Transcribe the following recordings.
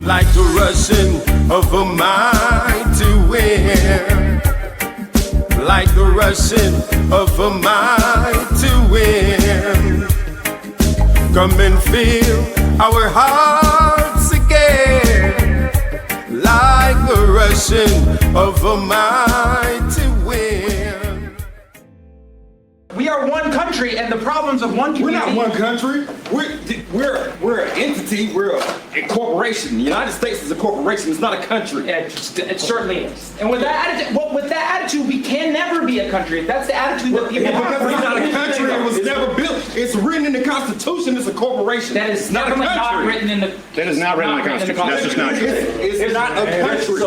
Like the rushing of a mighty wind, like the rushing of a mighty wind, come and fill our hearts again, like the rushing of a mighty wind. We are one country, and the problems of one community. We're not one country. We're an entity. We're a corporation. The United States is a corporation. It's not a country. It certainly is. And with that attitude, we can never be a country. If that's the attitude that people have. Because it's not a country. It was never built. It's written in the Constitution. It's a corporation. That is not written in the. That is not written in the Constitution. That's just not true. It's not a country.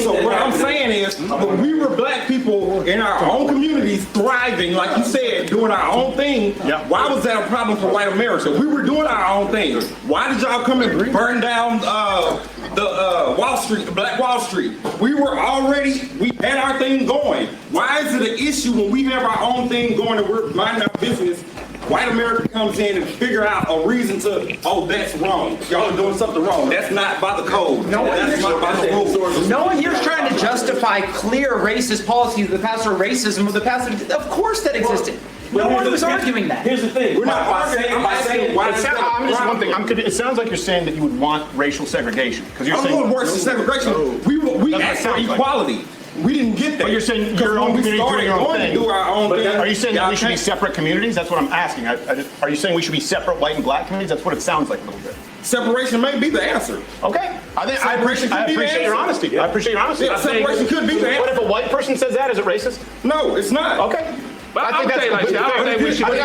So what I'm saying is, when we were black people in our own communities thriving, like you said, doing our own thing, why was that a problem for white America? We were doing our own thing. Why did y'all come and burn down the Wall Street, the Black Wall Street? We had our thing going. Why is it an issue when we have our own thing going and we're minding our business? White America comes in and figure out a reason to, oh, that's wrong. Y'all are doing something wrong. That's not by the code. That's not by the rules. No one here is trying to justify clear racist policies of the past or racism of the past. Of course that existed. No one was arguing that. Here's the thing. We're not arguing. I'm saying why It sounds like you're saying that you would want racial segregation. Because you're I'm saying going worse than segregation. We asked for equality. We didn't get that. But you're saying your own community doing your own thing. Do our own thing. Are you saying that we should be separate communities? That's what I'm asking. Are you saying we should be separate white and black communities? That's what it sounds like a little bit. Separation may be the answer. Okay. I appreciate your honesty. I appreciate your honesty. Yeah, separation could be the answer. What if a white person says that? Is it racist? No, it's not. Okay. But I think that's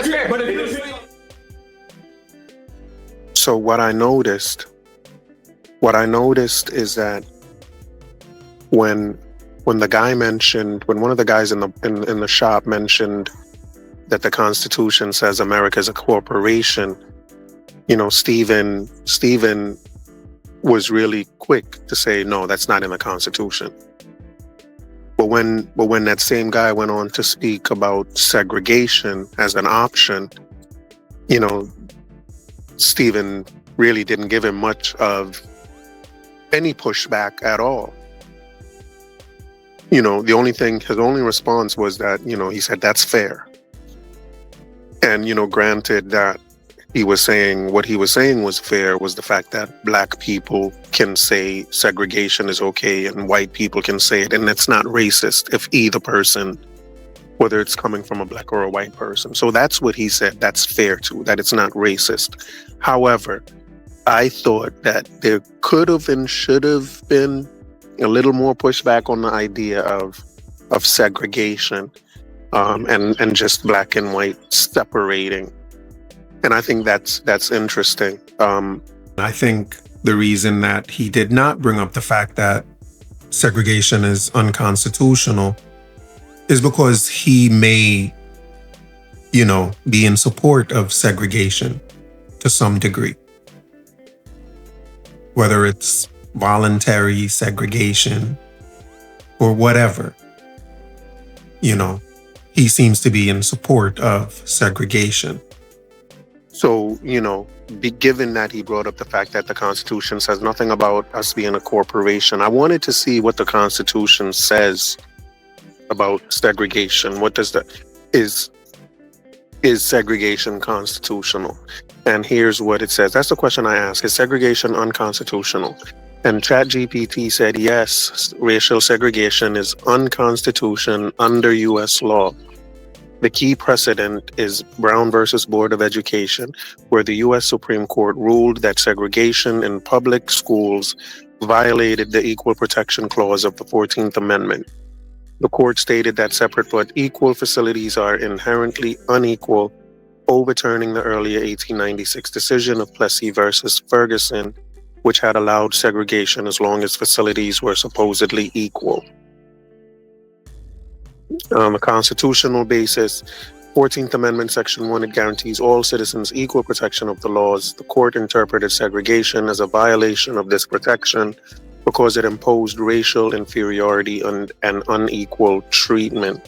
fair. But if you're So what I noticed is that when one of the guys in the shop mentioned that the Constitution says America is a corporation, Stephen was really quick to say, no, that's not in the Constitution. But when that same guy went on to speak about segregation as an option, Stephen really didn't give him much of any pushback at all. His only response was that, he said, that's fair. And, granted that what he was saying was fair was the fact that black people can say segregation is okay and white people can say it. And it's not racist if either person, whether it's coming from a black or a white person. So that's what he said. That's fair too, that it's not racist. However, I thought that there could have and should have been a little more pushback on the idea of segregation and just black and white separating. And I think that's interesting. I think the reason that he did not bring up the fact that segregation is unconstitutional is because he may, be in support of segregation to some degree. Whether it's voluntary segregation or whatever, he seems to be in support of segregation. So, given that he brought up the fact that the Constitution says nothing about us being a corporation, I wanted to see what the Constitution says about segregation. What does is segregation constitutional? And here's what it says. That's the question I ask. Is segregation unconstitutional? And ChatGPT said, yes, racial segregation is unconstitutional under U.S. law. The key precedent is Brown versus Board of Education, where the U.S. Supreme Court ruled that segregation in public schools violated the Equal Protection Clause of the 14th Amendment. The court stated that separate but equal facilities are inherently unequal, overturning the earlier 1896 decision of Plessy versus Ferguson, which had allowed segregation as long as facilities were supposedly equal. On a constitutional basis, 14th Amendment, Section 1, it guarantees all citizens equal protection of the laws. The court interpreted segregation as a violation of this protection because it imposed racial inferiority and unequal treatment.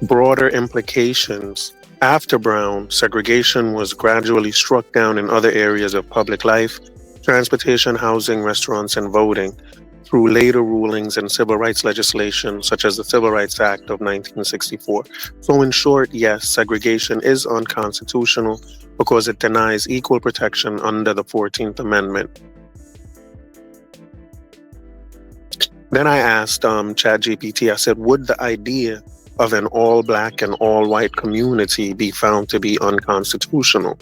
Broader implications. After Brown, segregation was gradually struck down in other areas of public life, transportation, housing, restaurants, and voting through later rulings and civil rights legislation, such as the Civil Rights Act of 1964. So in short, yes, segregation is unconstitutional because it denies equal protection under the 14th Amendment. Then I asked ChatGPT, I said, would the idea of an all-black and all-white community be found to be unconstitutional?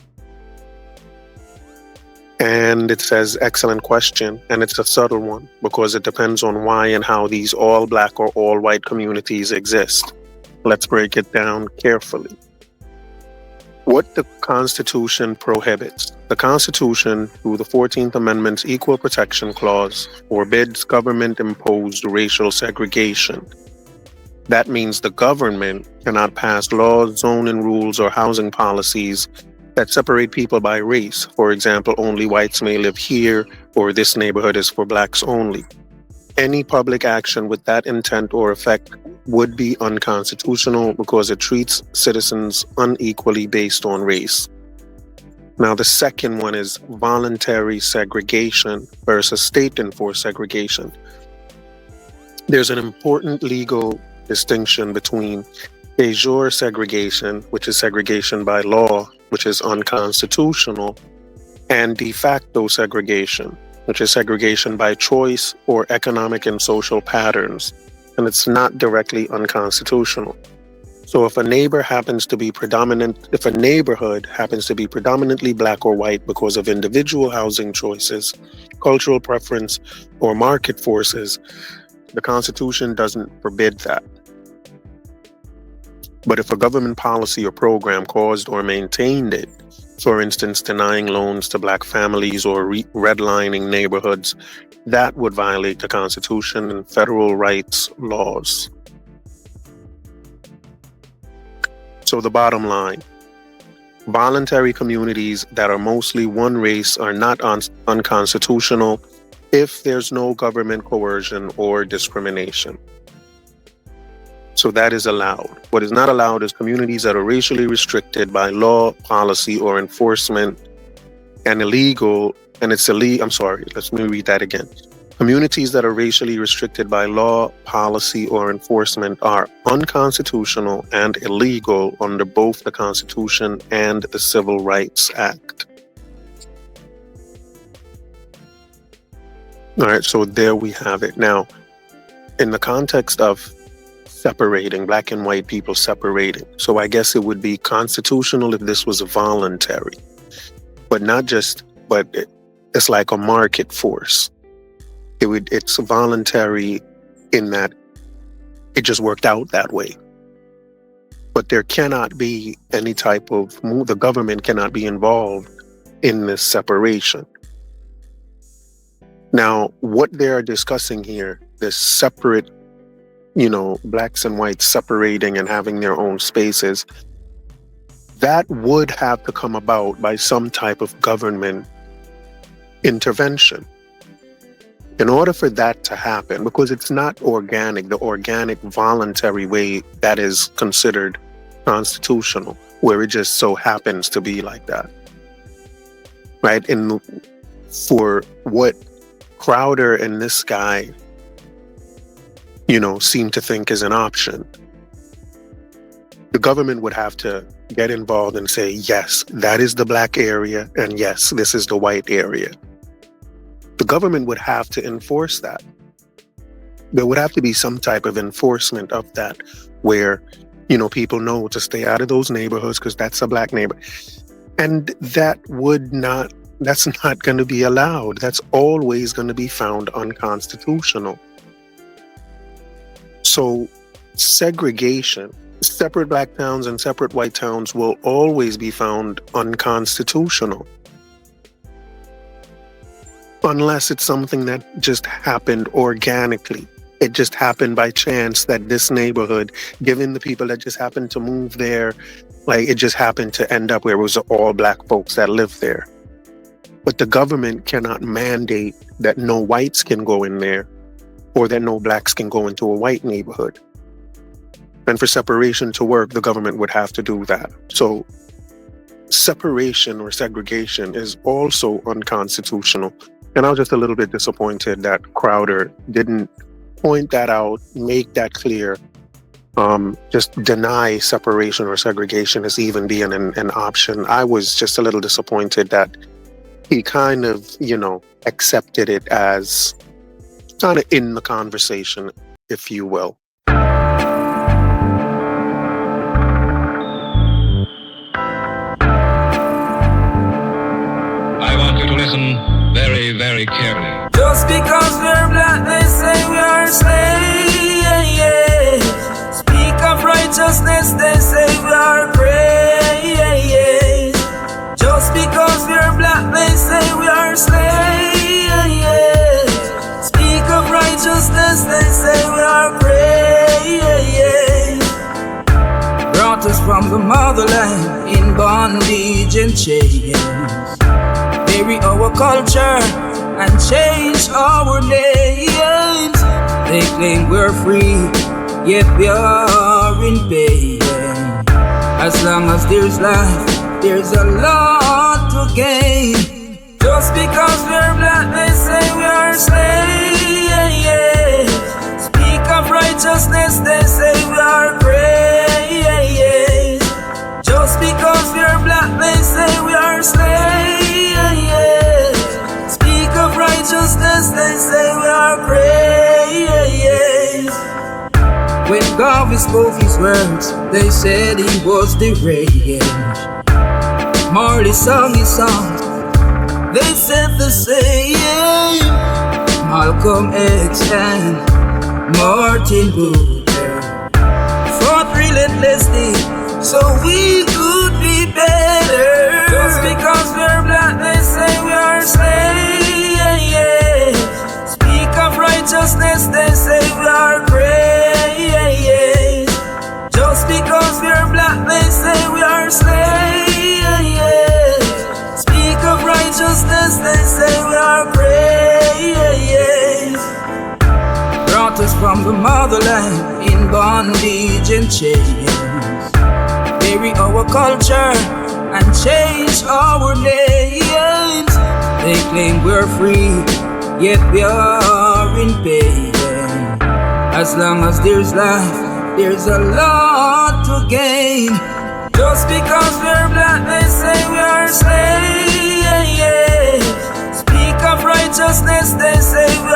And it says, excellent question, and it's a subtle one because it depends on why and how these all-black or all-white communities exist. Let's break it down carefully. What the Constitution prohibits. The Constitution, through the 14th Amendment's Equal Protection Clause, forbids government-imposed racial segregation. That means the government cannot pass laws, zoning rules, or housing policies that separate people by race. For example, only whites may live here, or this neighborhood is for blacks only. Any public action with that intent or effect would be unconstitutional because it treats citizens unequally based on race. Now, the second one is voluntary segregation versus state-enforced segregation. There's an important legal distinction between de jure segregation, which is segregation by law, which is unconstitutional, and de facto segregation, which is segregation by choice or economic and social patterns, and it's not directly unconstitutional. So if a neighborhood happens to be predominantly black or white because of individual housing choices, cultural preference, or market forces, the Constitution doesn't forbid that. But if a government policy or program caused or maintained it, for instance, denying loans to black families or redlining neighborhoods, that would violate the Constitution and federal rights laws. So the bottom line, voluntary communities that are mostly one race are not unconstitutional if there's no government coercion or discrimination. So that is allowed. What is not allowed is communities that are racially restricted by law, policy, or enforcement and illegal, and it's illegal, let me read that again. Communities that are racially restricted by law, policy, or enforcement are unconstitutional and illegal under both the Constitution and the Civil Rights Act. All right, so there we have it. Now, in the context of separating, black and white people separating. So I guess it would be constitutional if this was voluntary, but it's like a market force. It's voluntary in that it just worked out that way. But there cannot be any type of the government cannot be involved in this separation. Now, what they are discussing here, this separate, blacks and whites separating and having their own spaces, that would have to come about by some type of government intervention. In order for that to happen, because it's not organic, the organic voluntary way that is considered constitutional, where it just so happens to be like that, right? And for what Crowder and this guy seem to think is an option, the government would have to get involved and say, yes, that is the black area, and yes, this is the white area. The government would have to enforce that. There would have to be some type of enforcement of that where, people know to stay out of those neighborhoods because that's a black neighborhood. And that's not going to be allowed. That's always going to be found unconstitutional. So segregation, separate black towns and separate white towns will always be found unconstitutional. Unless it's something that just happened organically. It just happened by chance that this neighborhood, given the people that just happened to move there, it just happened to end up where it was all black folks that lived there. But the government cannot mandate that no whites can go in there or that no blacks can go into a white neighborhood. And for separation to work, the government would have to do that. So separation or segregation is also unconstitutional. And I was just a little bit disappointed that Crowder didn't point that out, make that clear, just deny separation or segregation as even being an option. I was just a little disappointed that he kind of, accepted it as kind of in the conversation, if you will. I want you to listen very, very carefully. Just because we're black, they say we are slaves. Speak of righteousness, they say we are praise. Just because we're black, they say we are slaves. Speak of righteousness, they say we are praise. Brought us from the motherland in bondage and chains. Bury our culture and change our names. They claim we're free, yet we are in pain. As long as there's life, there's a lot to gain. Just because we're black, they say we are slaves. Speak of righteousness, they say we are praise. Just because we're black, they say we are slaves. Speak of righteousness, they say we are praise. When God spoke his words, they said he was deranged. Marley sung his songs, they said the same. Malcolm X and Martin Luther fought relentlessly so we could be better. Just because we're black, they say we are slaves. Speak of righteousness, they say we are praise. Just because we're black, they say we are slaves. Speak of righteousness, they say we are praise. Brought us from the motherland in bondage and chains. Bury our culture and change our names. They claim we're free, yet we are in pain. As long as there's life, there's a lot to gain. Just because we're black, they say we are slaves. Speak of righteousness, they say we